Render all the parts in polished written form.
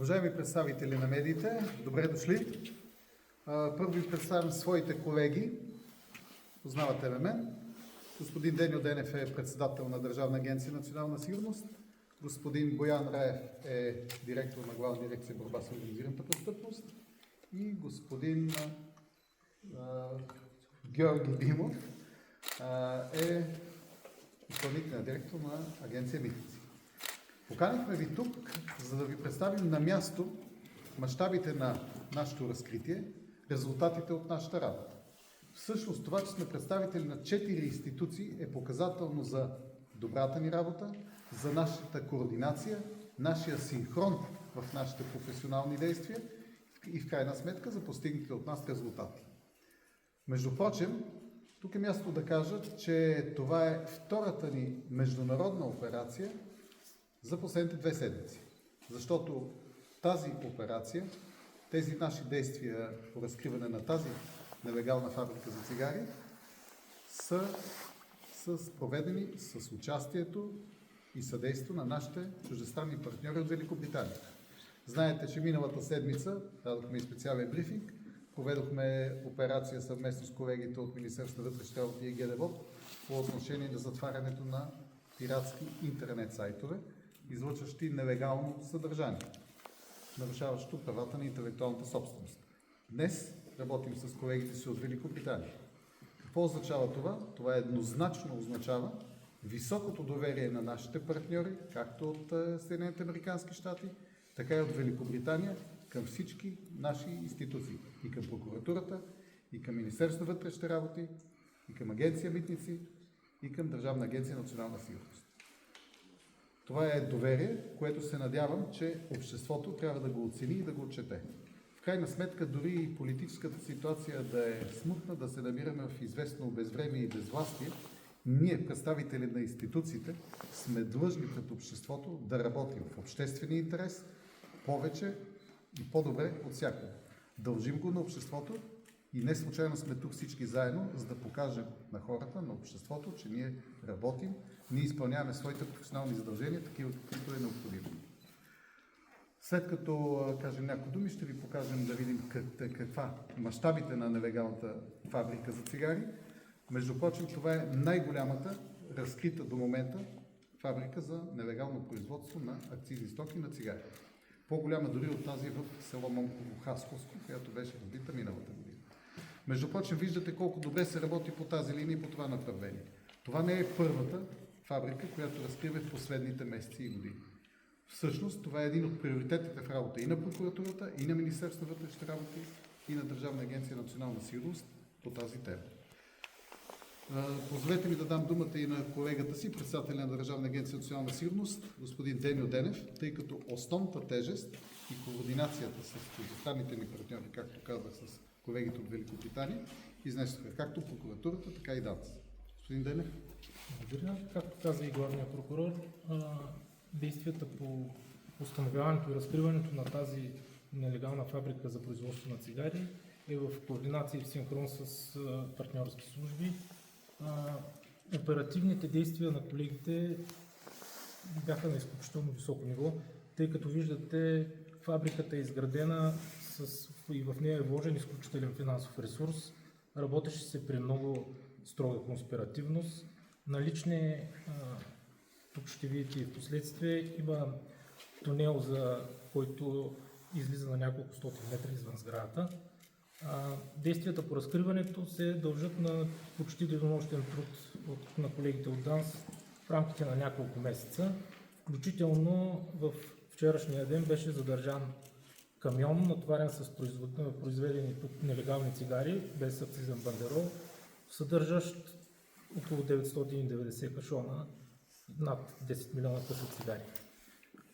Уважаеми представители на медиите, добре дошли. Първо ви представям своите колеги. Познавате мен. Господин Денио Денев е председател на Държавна агенция национална сигурност. Господин Боян Раев е директор на Главна дирекция борба с организираната престъпност. И господин Георги Димов е изпълнителен директор на агенция Митници. Поканихме ви тук, за да ви представим на място мащабите на нашето разкритие, резултатите от нашата работа. Всъщност това, че сме представители на 4 институции, е показателно за добрата ни работа, за нашата координация, нашия синхрон в нашите професионални действия и в крайна сметка за постигнатите от нас резултати. Между прочим, тук е място да кажа, че това е втората ни международна операция за последните 2 седмици. Защото тази операция, тези наши действия по разкриване на тази нелегална фабрика за цигари са проведени с участието и съдействието на нашите чуждестранни партньори от Великобритания. Знаете, че миналата седмица дадохме и специален брифинг, проведохме операция съвместно с колегите от Министерството на вътрешните работи и ГДБОП по отношение на затварянето на пиратски интернет сайтове, излъчващи нелегално съдържание, нарушаващо правата на интелектуалната собственост. Днес работим с колегите си от Великобритания. Какво означава това? Това еднозначно означава високото доверие на нашите партньори, както от Съединените американски щати, така и от Великобритания, към всички наши институции. И към прокуратурата, и към Министерството на вътрешните работи, и към агенция Митници, и към Държавна агенция национална сигурност. Това е доверие, което се надявам, че обществото трябва да го оцени и да го отчете. В крайна сметка, дори и политическата ситуация да е смутна, да се намираме в известно безвремие и безвластие, ние, представители на институциите, сме длъжни пред обществото да работим в обществения интерес повече и по-добре от всякога. Дължим го на обществото и не случайно сме тук всички заедно, за да покажем на хората, на обществото, че ние работим, ние изпълняваме своите професионални задължения, такива каквито е необходимо. След като кажем някои думи, ще ви покажем да видим каква мащабите на нелегалната фабрика за цигари. Между прочим, това е най-голямата разкрита до момента фабрика за нелегално производство на акцизни стоки на цигари. По-голяма дори от тази в село Момково, Хасковско, която беше разбита миналата година. Между прочим, виждате колко добре се работи по тази линия и по това направление. Това не е първата фабрика, която разкрива в последните месеци и години. Всъщност, това е един от приоритетите в работа и на прокуратурата, и на Министерството на вътрешните работи, и на Държавна агенция национална сигурност по тази тема. Позволете ми да дам думата и на колегата си, председателя на Държавна агенция национална сигурност, господин Денио Денев, тъй като основната тежест и координацията с чуждестранните ни партньори, както казах, с колегите от Великобритания, изнесоха както прокуратурата, така и ДАНС. Господин Денев. Благодаря. Както каза и главният прокурор, действията по установяването и разкриването на тази нелегална фабрика за производство на цигари е в координация и в синхрон с партньорски служби. Оперативните действия на колегите бяха на изключително високо ниво, тъй като виждате, фабриката е изградена и в нея е вложен изключителен финансов ресурс. Работеше се при много строга конспиративност. Налични, тук ще видите и в последствие, има тунел, за който излиза на няколко стотин метра извън сградата. Действията по разкриването се дължат на почти денонощен труд на колегите от ДАНС в рамките на няколко месеца. Включително в вчерашния ден беше задържан камион, натоварен с произведени тук нелегални цигари, без акцизен бандерол, съдържащ около 990 кашона, над 10 милиона къса цигари.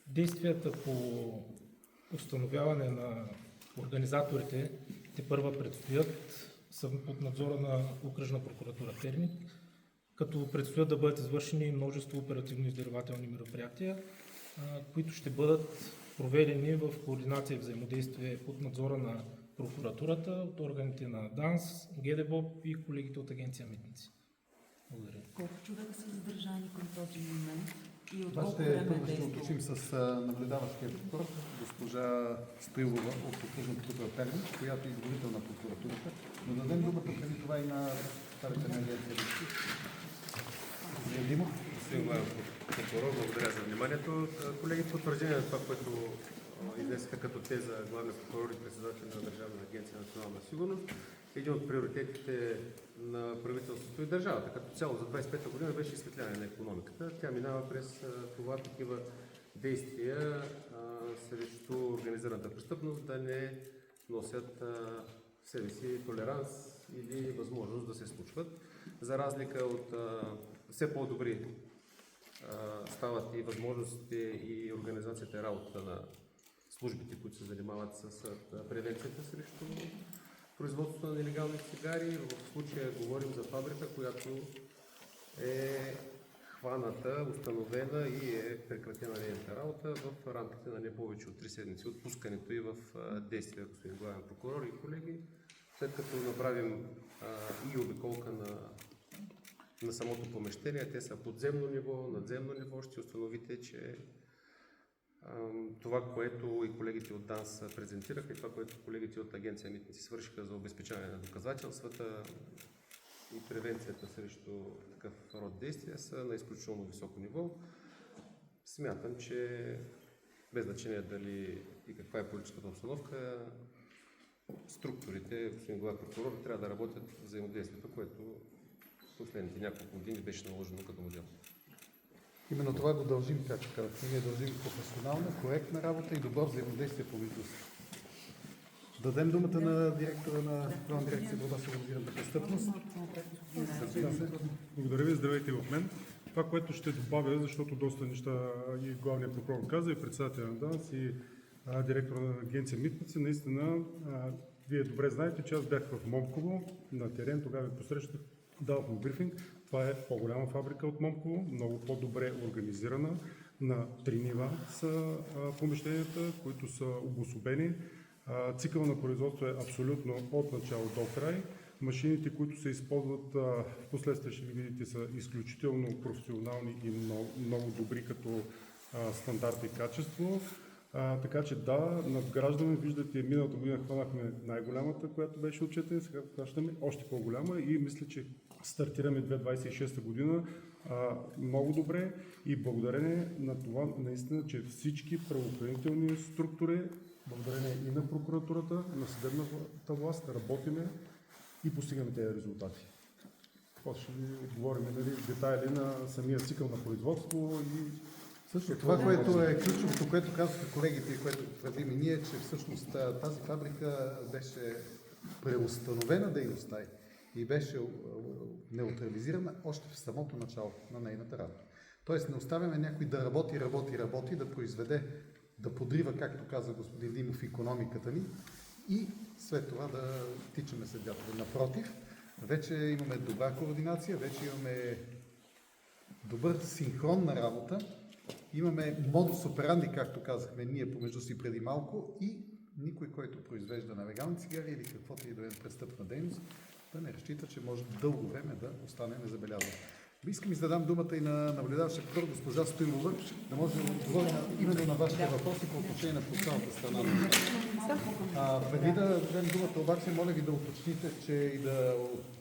Действията по установяване на организаторите тепърва предстоят под надзора на Окръжна прокуратура Перник, като предстоят да бъдат извършени множество оперативно-издирвателни мероприятия, които ще бъдат проведени в координация и взаимодействие под надзора на прокуратурата, от органите на ДАНС, ГДБОП и колегите от агенция Митници. Благодаря. Колко човека са задържани към този момент? И от Това колко ще, време първо ще действа? уточним с наблюдаващия прокурор, госпожа Стоилова от окръжна прокуратура Перник, която е изговорител на прокуратурата. Но дадем думата преди това и на представителя на агенция Личи. Господин Димов. Господин главен прокурор, благодаря за вниманието. Колеги, в потвърждение на това, което изнесаха като теза главния прокурор и председател на Държавна агенция национална сигурност, един от приоритетите на правителството и държавата като цяло за 25-та година беше изсветляване на икономиката. Тя минава през това такива действия срещу организираната престъпност да не носят в себе си толеранс или възможност да се случват. За разлика от все по-добри стават и възможностите и организацията и работата на службите, които се занимават с превенцията срещу производството на нелегални цигари. В случая говорим за фабрика, която е хваната, установена и е прекратена нейната работа в рамките на не повече от 3 седмици от пускането и в действие, господин главен прокурор и колеги. След като направим и обиколка на самото помещение, те са подземно ниво, надземно ниво, ще установите, че това, което и колегите от ДАНС презентираха и това, което колегите от Агенция Митници свършиха за обезпечаване на доказателствата и превенцията срещу такъв род действия са на изключително високо ниво. Смятам, че без значение дали и каква е политическата обстановка, структурите, господин главен прокурор, трябва да работят в взаимодействието, което в последните няколко години беше наложено като модел. Именно това го дължим, както казахте. Ние дължим професионална, коректна работа и добро взаимодействие помежду си. Дадем думата на директора на Главна дирекция борба с организираната престъпност. Благодаря ви, здравейте в мен. Това, което ще добавя, защото доста неща и главният прокурор каза, и председателя на ДАНС, и директора на агенция Митници, наистина, вие добре знаете, че аз бях в Момково на терен, тогава ви посрещах, дадох му брифинг. Това е по-голяма фабрика от Момково, много по-добре организирана. На 3 нива са помещенията, които са обособени. Цикъл на производство е абсолютно от начало до край. Машините, които се използват в последствие, ще видите, са изключително професионални и много добри като стандарт и качество. Така че да, надграждаме, виждате, миналата година хванахме най-голямата, която беше отчетена, сега хващаме още по-голяма и мисля, че стартираме 2026 година много добре и благодарение на това наистина, че всички правоохранителни структури, благодарение и на прокуратурата, на съдебната власт, работиме и постигаме тези резултати. После ще ви отговорим детайли на самия цикъл на производство и Също това, което е ключовото, което казаха колегите и което твърдим и ние, че всъщност тази фабрика беше преустановена дейността и беше неутрализирана още в самото начало на нейната работа. Тоест не оставяме някой да работи, да произведе, да подрива, както каза господин Димов, икономиката ни и след това да тичаме след вятъра. Напротив, вече имаме добра координация, вече имаме добър синхрон на работа, имаме модус операнди, както казахме ние помежду си преди малко и никой, който произвежда нелегални цигари или каквото и да е престъпна дейност, да не разчита, че може дълго време да остане незабелязан. Искам да дам думата и на наблюдаващия прокурор, госпожа Стоилова, да може да отговори именно на вашите въпроси по отношение на процесуалната страна. Преди да дадем думата, обаче, моля ви да уточните, че и да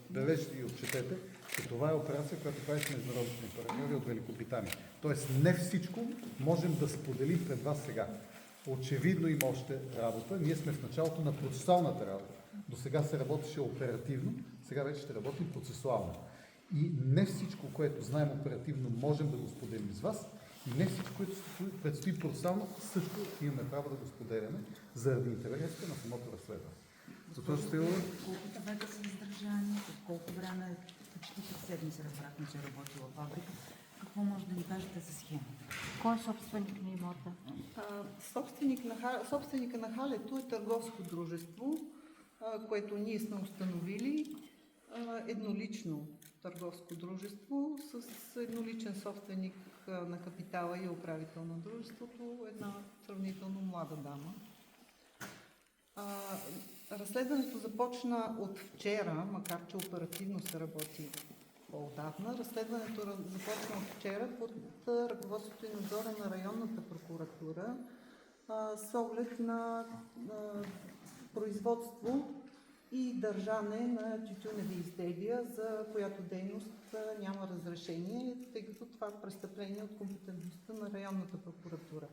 отбележите и отчетете, че това е операция, която прави с международните партньори от Великобритания. Тоест не всичко можем да споделим пред вас сега. Очевидно има още работа. Ние сме в началото на процесуалната работа. До сега се работеше оперативно, сега вече ще работим процесуално. И не всичко, което знаем оперативно, можем да го споделим с вас. И не всичко, което предстои процесуално, също имаме право да го споделяме заради интересите на самото разследване. Колко човека са издържани, от колко време, почти 5 седмици разбрахме, че е работила фабрика. Какво може да ни кажете за схемата? Кой е собственик на имота? Собственика на халето е търговско дружество, което ние сме установили, еднолично търговско дружество с едноличен собственик на капитала и управител на дружеството, една сравнително млада дама. Разследването започна от вчера, макар че оперативно се работи по-отдавна. Разследването започна от вчера под ръководството и надзора на районната прокуратура с оглед на производство и държане на тютюневи изделия, за която дейност няма разрешение, тъй като това престъпление е от компетентността на районната прокуратура.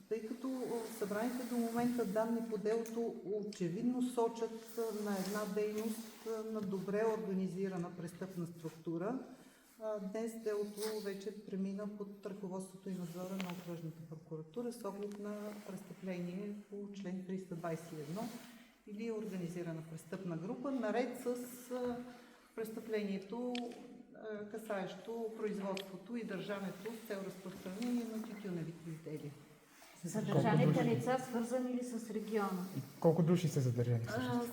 Тъй като събраните до момента данни по делото очевидно сочат на една дейност на добре организирана престъпна структура, днес делото вече премина под ръководството и надзора на окръжната прокуратура с оглед на престъпление по член 321 или организирана престъпна група, наред с престъплението, касаещо производството и държането с цел разпространение на тютюневите изделия. Задържаните лица свързани ли с региона? Колко души са задържани?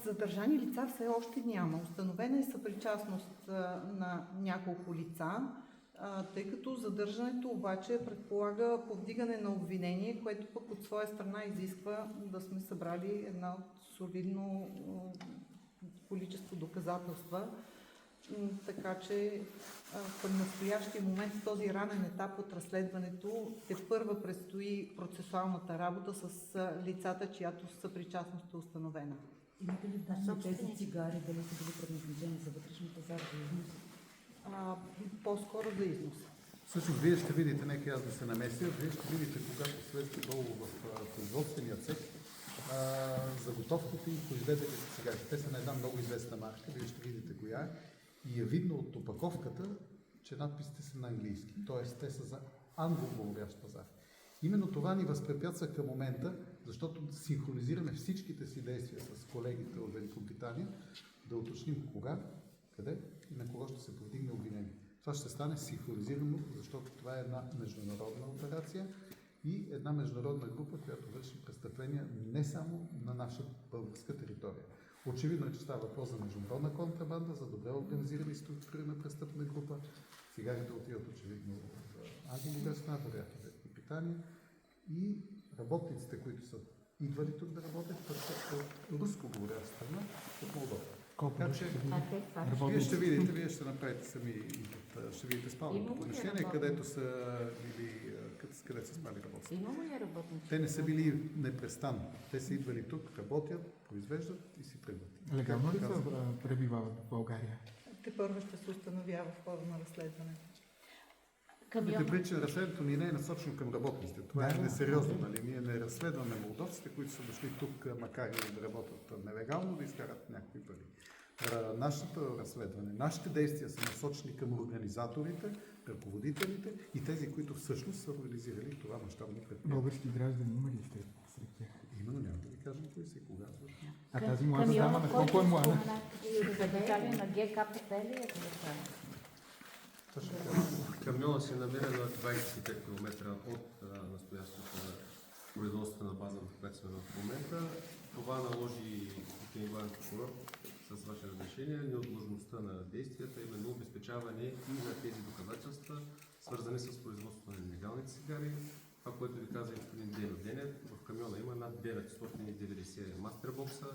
Задържани лица все още няма. Установена е съпричастност на няколко лица, тъй като задържането обаче предполага повдигане на обвинение, което пък от своя страна изисква да сме събрали една солидно количество доказателства. Така че в настоящия момент, в този ранен етап от разследването, тепърва предстои процесуалната работа с лицата, чиято съпричастност е установена. Имате ли данни тези цигари, дали са били предназначени за вътрешен пазар за износ? По-скоро за износ. Всъщност, вие ще видите, нека аз да се намеся, вие ще видите, когато слезете долу в производствения цех, заготовките и произведените цигари. Те са на една много известна марка, вие ще видите коя е. И е видно от опаковката, че надписите са на английски, т.е. те са за англоговорящ пазар. Именно това ни възпрепятства към момента, защото синхронизираме всичките си действия с колегите от Великобритания, да уточним кога, къде и на кого ще се повдигне обвинение. Това ще стане синхронизирано, защото това е една международна операция и една международна група, която върши престъпления не само на наша българска територия. Очевидно е, че става въпрос за международна контрабанда, за добре организирана и структурирана престъпна група. Цигарите отиват очевидно в англоговоряща страна, вероятно в Великобритания. И работниците, които са идвали тук да работят, са от руско-говоряща страна, от Молдова. Колко души са били? Вие ще видите, вие ще направите сами, ще видите спалното помещение, където са били, където са спали работници. Имало ли работници? Те не са били непрестанно. Те са идвали тук, работят, произвеждат и си тръгват. Легално ли са пребивават в България? Тепърва ще се установява в хода на разследването. Имате предвид, че разследването ни не е насочено към работниците. Това е несериозно. Нали? Ние не разследваме молдовците, които са дошли тук, макар и да работят нелегално, да изкарат някакви пари. Нашето разследване, нашите действия са насочени към организаторите, ръководителите и тези, които всъщност са организирали това мащабно предприятие. Български граждани има ли сте сред тях? Именно, няма да ви кажем кои са и кога. А тази млада дама на колко е млада? Председател на ГКПП ли е това? Камиона се намира на 25 км от настоящата производствена база, в която сме в момента. Това наложи главен прокурор с ваше разрешение неотложността на действията, именно обезпечаване и на тези доказателства, свързани с производството на нелегални цигари. Това, което ви каза господин Дейно Денев, в камиона има над 990 мастербокса.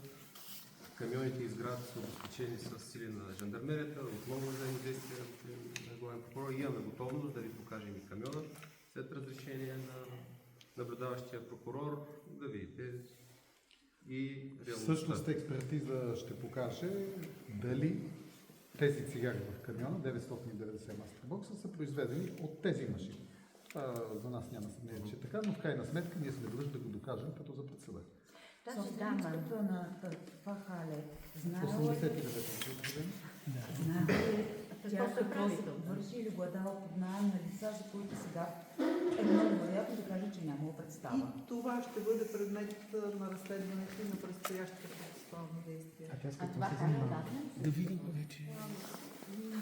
Камионите изградят са обезпечени с сили на жандармерията, отново взаимодействие на главен прокурор. Имаме готовност да ви покажем и камиона след разрешение на наблюдаващия прокурор, да видите и реалността. Всъщност експертиза ще покаже дали тези цигари в камиона, 990 мастербокса, са произведени от тези машини. Това за нас няма съмнение, че така, но в крайна сметка ние сме длъжни да го докажем като за пред съда. Тази дамата на това хале, знаела ли 89 година. тя какво върши или го е дала под наем на лица, за които сега е много вероятно да каже, че нямало представа? И това ще бъде предмет на разследването и на предстоящите процесуални действия. А тя с А какво това се как е занимава? дадено? Да видим вече.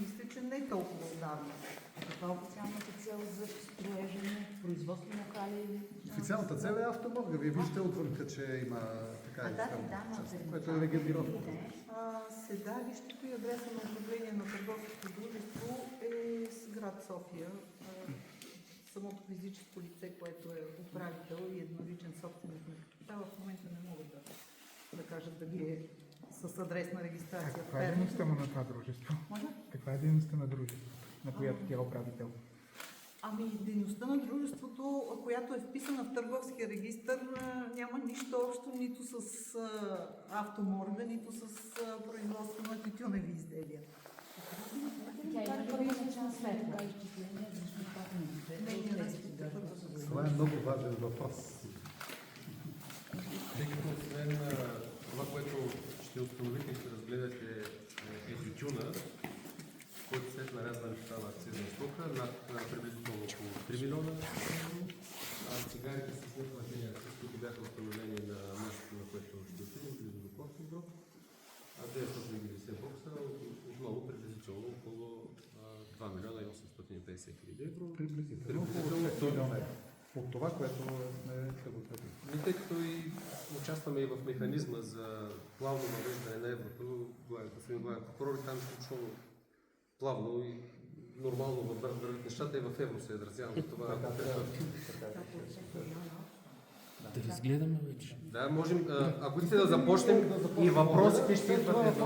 Мисля, че не толкова отдавна. А каква е официалната цел за строежа на производство на хале или... Официалната цел е автоморга. Вие виждате отвънка, че има така част, което е регулировано. Седалището и адреса на управление на търговското дружество е с град София. Самото физическо лице, което е управител и едноличен собственик на капитала, в момента не могат да кажат дали е с адресна регистрация. Каква е дейността му на това дружество? Може? Каква е дейността на дружеството, на която тя е управител? Ами дейността на дружеството, която е вписана в търговския регистър, няма нищо общо нито с автоморга, нито с производство на тютюневи изделия. Тя има ли първоначална сметка? Това е много важен въпрос. Тъй като освен това, което ще установите и ще разгледате е тютюна, който след нарязване става акцизна стока над приблизително около 3 милиона евро, а цигарите с неплатени акциз, които бяха установени на мястото, на което ще отидем, близо до Костинброд, 990 бокса, отново приблизително около 2 милиона и 850 хиляди евро. Приблизително около 5 милиона евро. От това, което сме съгласили. Тъй като и участваме и в механизма за плавно въвеждане на еврото, господин главен прокурор, там изключително плавно и нормално вървят нещата и в евро се изразяваме. Това Да разгледаме вече. да, можем, ако искате да започнем и въпросите ще идват.